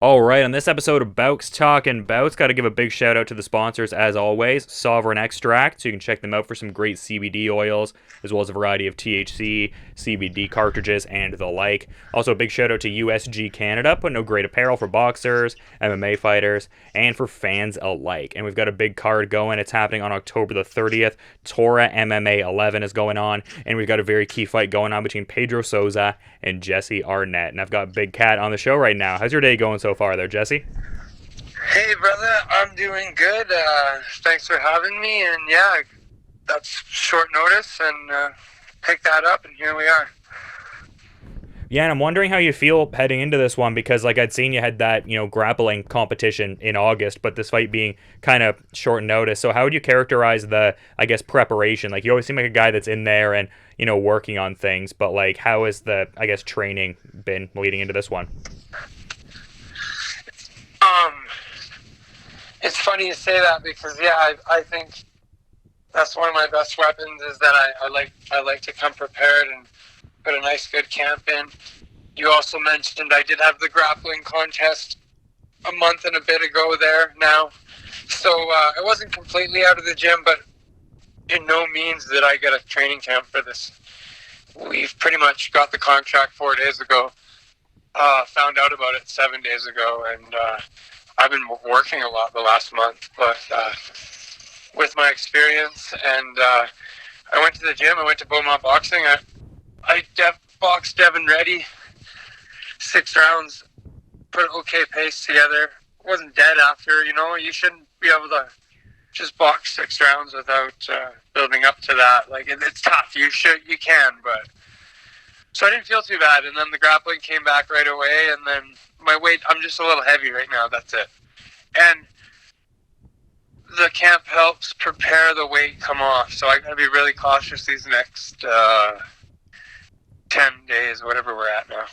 All right, on this episode of Bowks Talking Bouts, got to give a big shout out to the sponsors as always, Sovereign Extract, so you can check them out for some great CBD oils, as well as a variety of THC, CBD cartridges, and the like. Also, a big shout out to USG Canada, putting out great apparel for boxers, MMA fighters, and for fans alike. And we've got a big card going. It's happening on October the 30th. Taura MMA 11 is going on, and we've got a very key fight going on between Pedro Souza and Jesse Arnett. And I've got Big Cat on the show right now. How's your day going so far there, Jesse? Hey, brother, I'm doing good. Thanks for having me. And yeah, that's short notice, and pick that up, and here we are. Yeah, and I'm wondering how you feel heading into this one because, like, I'd seen you had that, grappling competition in August, but this fight being kind of short notice. So, how would you characterize the, I guess, preparation? Like, you always seem like a guy that's in there and, working on things, but, like, how has the, I guess, training been leading into this one? Um, it's funny you say that because, yeah, I think that's one of my best weapons is that I like to come prepared and put a nice, good camp in. You also mentioned I did have the grappling contest a month and a bit ago there now. So I wasn't completely out of the gym, but in no means did I get a training camp for this. We've pretty much got the contract 4 days ago. Found out about it 7 days ago, and I've been working a lot the last month. But with my experience, and I went to the gym. I went to Beaumont Boxing. I boxed Devin Ready 6 rounds, put an okay pace together. Wasn't dead after, you shouldn't be able to just box 6 rounds without building up to that. Like, it's tough. You can, but. So I didn't feel too bad, and then the grappling came back right away, and then my weight, I'm just a little heavy right now, that's it. And the camp helps prepare the weight come off, so I gotta be really cautious these next 10 days, whatever we're at now.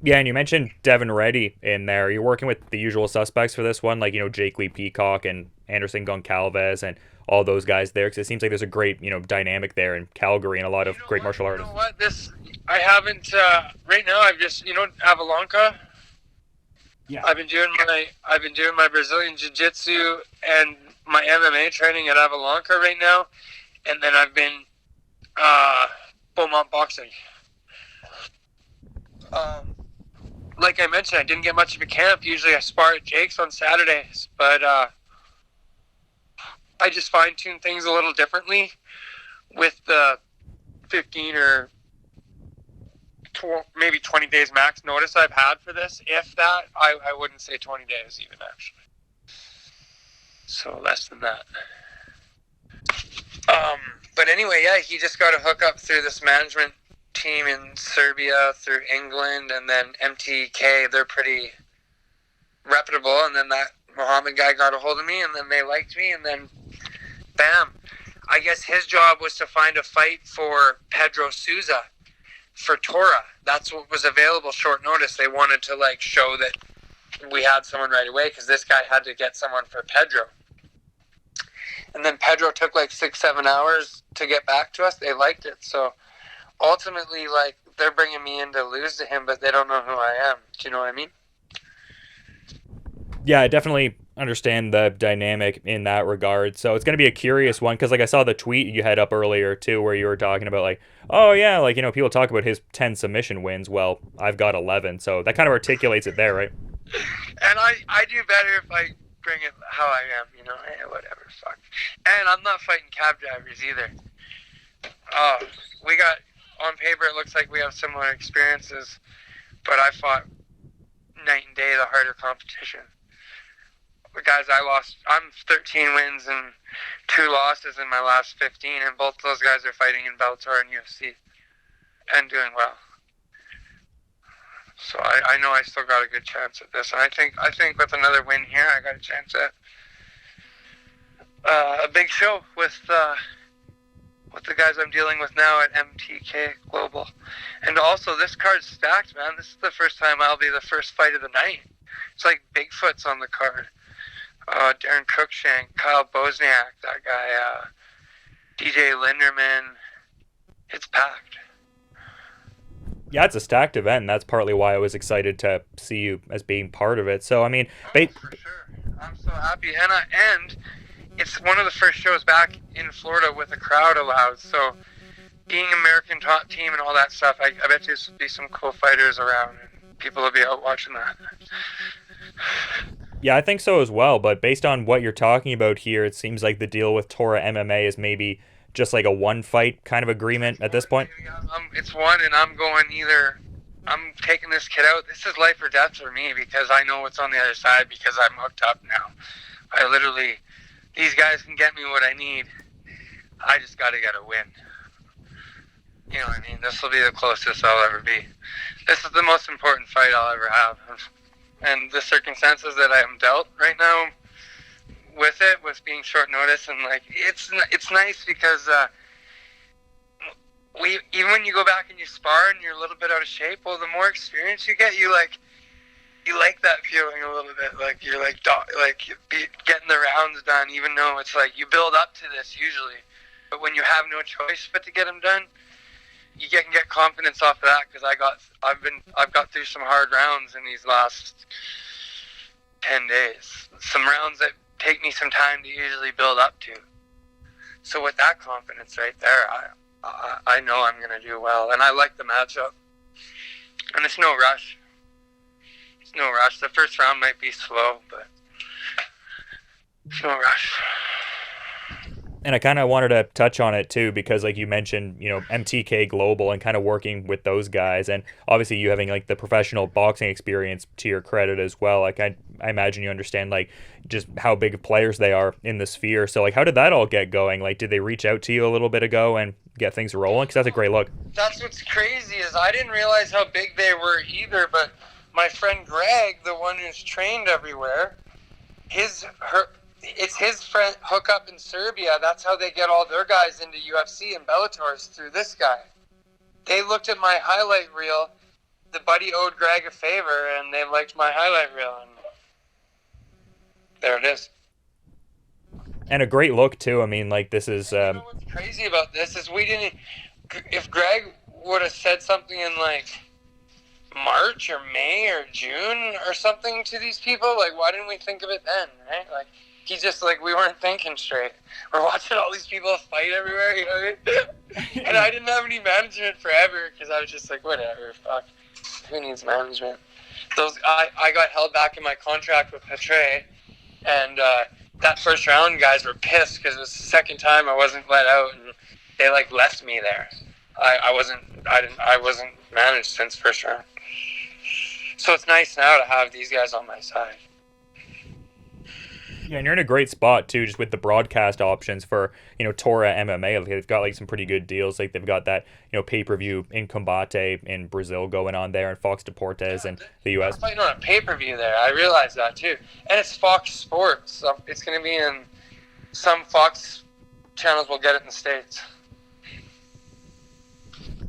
Yeah, and you mentioned Devin Reddy in there. You're working with the usual suspects for this one, like, Jake Lee Peacock and Anderson Goncalves and all those guys there, because it seems like there's a great, dynamic there in Calgary and a lot of great martial artists. You know what? I haven't, right now I've just, Avalanca. Yeah. I've been doing my Brazilian Jiu-Jitsu and my MMA training at Avalanca right now, and then I've been Beaumont Boxing. Like I mentioned, I didn't get much of a camp. Usually I spar at Jake's on Saturdays, but I just fine-tune things a little differently with the 15 or maybe 20 days max notice I've had for this. If that, I wouldn't say 20 days even, actually. So less than that. But anyway, yeah, he just got a hookup through this management team in Serbia, through England, and then MTK. They're pretty reputable, and then that Mohammed guy got a hold of me, and then they liked me, and then bam. I guess his job was to find a fight for Pedro Souza for Taura. That's what was available short notice. They wanted to show that we had someone right away because this guy had to get someone for Pedro. And then Pedro took 6-7 hours to get back to us. They liked it. So ultimately, they're bringing me in to lose to him, but they don't know who I am. Do you know what I mean? Yeah, I definitely understand the dynamic in that regard. So it's going to be a curious one because, I saw the tweet you had up earlier, too, where you were talking about, oh, yeah, people talk about his 10 submission wins. Well, I've got 11. So that kind of articulates it there, right? And I do better if I bring it how I am, hey, whatever, fuck. And I'm not fighting cab drivers either. We got, on paper, it looks like we have similar experiences, but I fought night and day the harder competition. The guys I lost, I'm 13 wins and 2 losses in my last 15, and both those guys are fighting in Bellator and UFC and doing well. So I know I still got a good chance at this, and I think with another win here, I got a chance at a big show with the guys I'm dealing with now at MTK Global. And also, this card's stacked, man. This is the first time I'll be the first fight of the night. It's like Bigfoot's on the card. Darren Cruikshank, Kyle Bosniak, that guy, DJ Linderman. It's packed. Yeah, it's a stacked event, and that's partly why I was excited to see you as being part of it. So, I mean, Oh, for sure. I'm so happy. And it's one of the first shows back in Florida with a crowd allowed. So being American top team and all that stuff, I bet there's be some cool fighters around. And people will be out watching that. yeah, I think so as well. But based on what you're talking about here, it seems like the deal with Taura MMA is maybe just like a one fight kind of agreement at this point. It's one, and I'm going either. I'm taking this kid out. This is life or death for me because I know what's on the other side because I'm hooked up now. I literally, these guys can get me what I need. I just got to get a win. You know what I mean? This will be the closest I'll ever be. This is the most important fight I'll ever have. And the circumstances that I am dealt right now with it, with being short notice, and like it's nice because even when you go back and you spar and you're a little bit out of shape, well, the more experience you get, you like that feeling a little bit. Like you're getting the rounds done, even though it's like you build up to this usually, but when you have no choice but to get them done, you can get confidence off of that. Because I've got through some hard rounds in these last 10 days. Some rounds that take me some time to usually build up to. So with that confidence right there, I know I'm going to do well. And I like the matchup. And it's no rush. It's no rush. The first round might be slow, but it's no rush. And I kind of wanted to touch on it too, because like you mentioned, you know, MTK Global and kind of working with those guys, and obviously you having like the professional boxing experience to your credit as well. Like I imagine you understand like just how big of players they are in the sphere. So like, how did that all get going? Like, did they reach out to you a little bit ago and get things rolling? Because that's a great look. That's what's crazy is I didn't realize how big they were either. But my friend Greg, the one who's trained everywhere, it's his friend hookup in Serbia. That's how they get all their guys into UFC and Bellators, through this guy. They looked at my highlight reel. The buddy owed Greg a favor, and they liked my highlight reel, and there it is. And a great look too. I mean, like this is. You know what's crazy about this is we didn't. If Greg would have said something in like March or May or June or something to these people, like why didn't we think of it then, right? Like. He's just like, we weren't thinking straight. We're watching all these people fight everywhere, you know what I mean? And I didn't have any management forever because I was just like, whatever, fuck. Who needs management? I got held back in my contract with Petre, and that first round guys were pissed because it was the second time I wasn't let out, and they like left me there. I wasn't managed since first round. So it's nice now to have these guys on my side. Yeah, and you're in a great spot too, just with the broadcast options for, you know, Taura MMA. They've got like some pretty good deals. Like they've got that, you know, pay-per-view in Combate in Brazil going on there, and FOX Deportes in the US. I'm fighting on a pay-per-view there. I realized that too. And it's FOX Sports. So it's going to be in some FOX channels. Will get it in the States.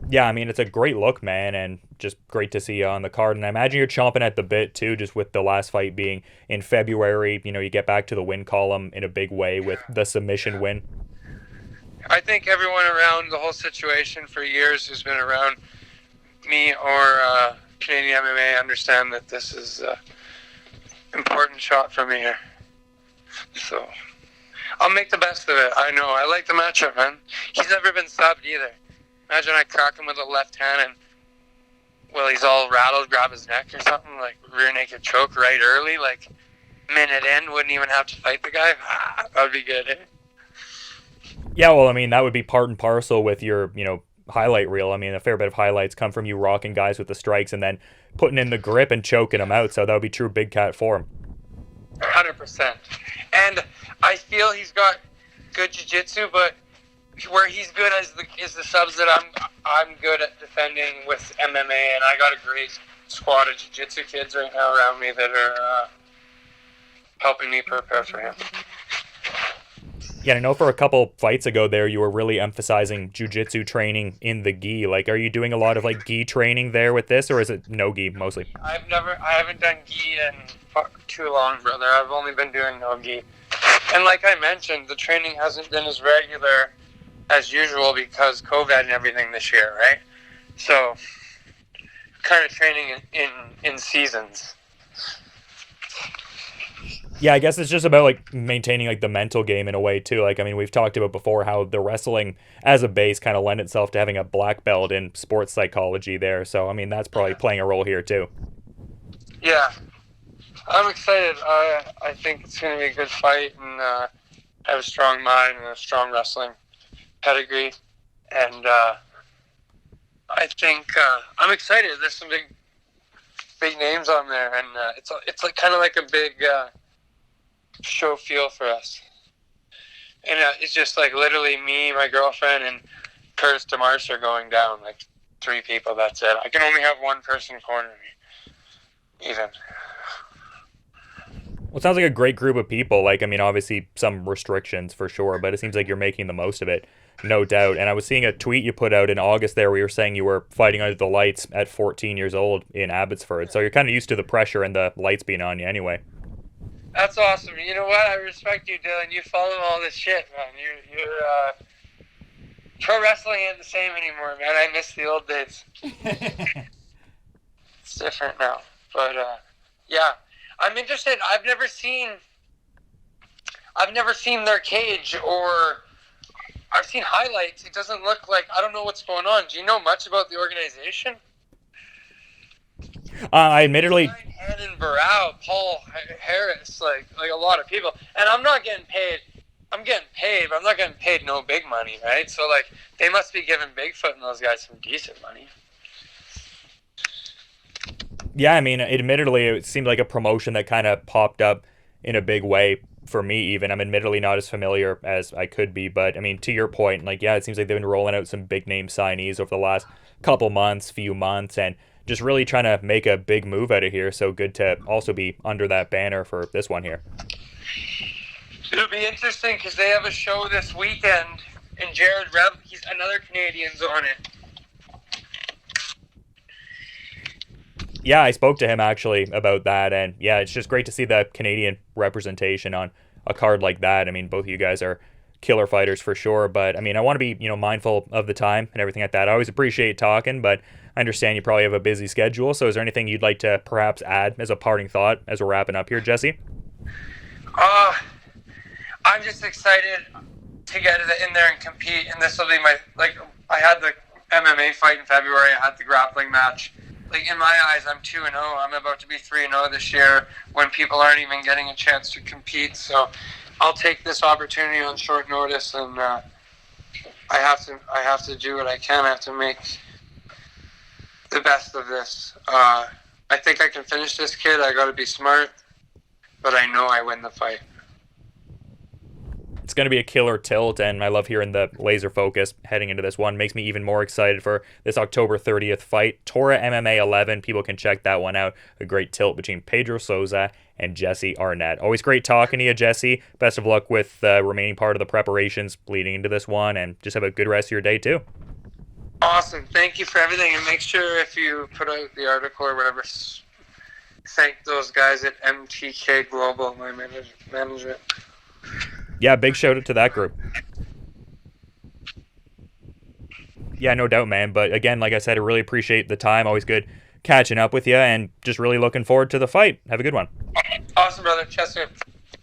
Yeah, I mean, it's a great look, man, and just great to see you on the card. And I imagine you're chomping at the bit, too, just with the last fight being in February. You know, you get back to the win column in a big way with the submission win. I think everyone around the whole situation for years who's been around me or Canadian MMA understand that this is an important shot for me here. So I'll make the best of it. I know. I like the matchup, man. He's never been subbed either. Imagine I crack him with a left hand and, well, he's all rattled, grab his neck or something, like rear naked choke right early, like minute in, wouldn't even have to fight the guy. That would be good, eh? Yeah, well, I mean, that would be part and parcel with your, you know, highlight reel. I mean, a fair bit of highlights come from you rocking guys with the strikes and then putting in the grip and choking them out, so that would be true big cat form. 100%. And I feel he's got good jiu-jitsu, but where he's good is the subs that I'm good at defending with MMA, and I got a great squad of jiu-jitsu kids right now around me that are helping me prepare for him. Yeah, I know for a couple fights ago there, you were really emphasizing jiu-jitsu training in the gi. Like, are you doing a lot of like gi training there with this, or is it no gi mostly? I haven't done gi in too long, brother. I've only been doing no gi. And like I mentioned, the training hasn't been as regular as usual because COVID and everything this year, right? So kind of training in seasons. Yeah, I guess it's just about like maintaining like the mental game in a way too. Like, I mean, we've talked about before how the wrestling as a base kind of lend itself to having a black belt in sports psychology there. So, I mean, that's probably playing a role here too. Yeah, I'm excited. I think it's going to be a good fight, and I have a strong mind and a strong wrestling pedigree, and I think I'm excited. There's some big names on there, and it's like kind of like a big show feel for us. And it's just like literally me, my girlfriend, and Curtis DeMarce are going down. Like 3 people. That's it. I can only have one person corner me. Even. Well, it sounds like a great group of people. Like, I mean, obviously some restrictions for sure, but it seems like you're making the most of it, no doubt. And I was seeing a tweet you put out in August there where you were saying you were fighting under the lights at 14 years old in Abbotsford. So you're kind of used to the pressure and the lights being on you anyway. That's awesome. You know what? I respect you, Dylan. You follow all this shit, man. You're pro wrestling ain't the same anymore, man. I miss the old days. It's different now. But yeah, I'm interested. I've never seen their cage, or I've seen highlights. It doesn't look like, I don't know what's going on. Do you know much about the organization? I admittedly, Hannon Barrow, Paul Harris, like a lot of people, and I'm not getting paid. I'm getting paid, but I'm not getting paid no big money, right? So like they must be giving Bigfoot and those guys some decent money. yeah, I mean, admittedly, it seemed like a promotion that kind of popped up in a big way for me even. I'm admittedly not as familiar as I could be, but I mean, to your point, like, yeah, it seems like they've been rolling out some big name signees over the last few months, and just really trying to make a big move out of here. So good to also be under that banner for this one here. It'll be interesting because they have a show this weekend, and Jared Rev, he's another Canadian's on it. Yeah, I spoke to him actually about that, and yeah, it's just great to see the Canadian representation on a card like that. I mean, both of you guys are killer fighters for sure, but I mean, I want to be, mindful of the time and everything like that. I always appreciate talking, but I understand you probably have a busy schedule, so is there anything you'd like to perhaps add as a parting thought as we're wrapping up here, Jesse? I'm just excited to get in there and compete, and this will be I had the MMA fight in February, I had the grappling match. Like, in my eyes, I'm 2-0. I'm about to be 3-0 this year when people aren't even getting a chance to compete. So I'll take this opportunity on short notice, and I have to do what I can. I have to make the best of this. I think I can finish this kid. I got to be smart, but I know I win the fight. It's going to be a killer tilt, and I love hearing the laser focus heading into this one. Makes me even more excited for this October 30th fight. Taura MMA 11, people can check that one out. A great tilt between Pedro Souza and Jesse Arnett. Always great talking to you, Jesse. Best of luck with the remaining part of the preparations leading into this one, and just have a good rest of your day, too. Awesome. Thank you for everything, and make sure if you put out the article or whatever, thank those guys at MTK Global, my management. Yeah, big shout out to that group. Yeah, no doubt, man. But again, like I said, I really appreciate the time. Always good catching up with you, and just really looking forward to the fight. Have a good one. Awesome, brother. Chester.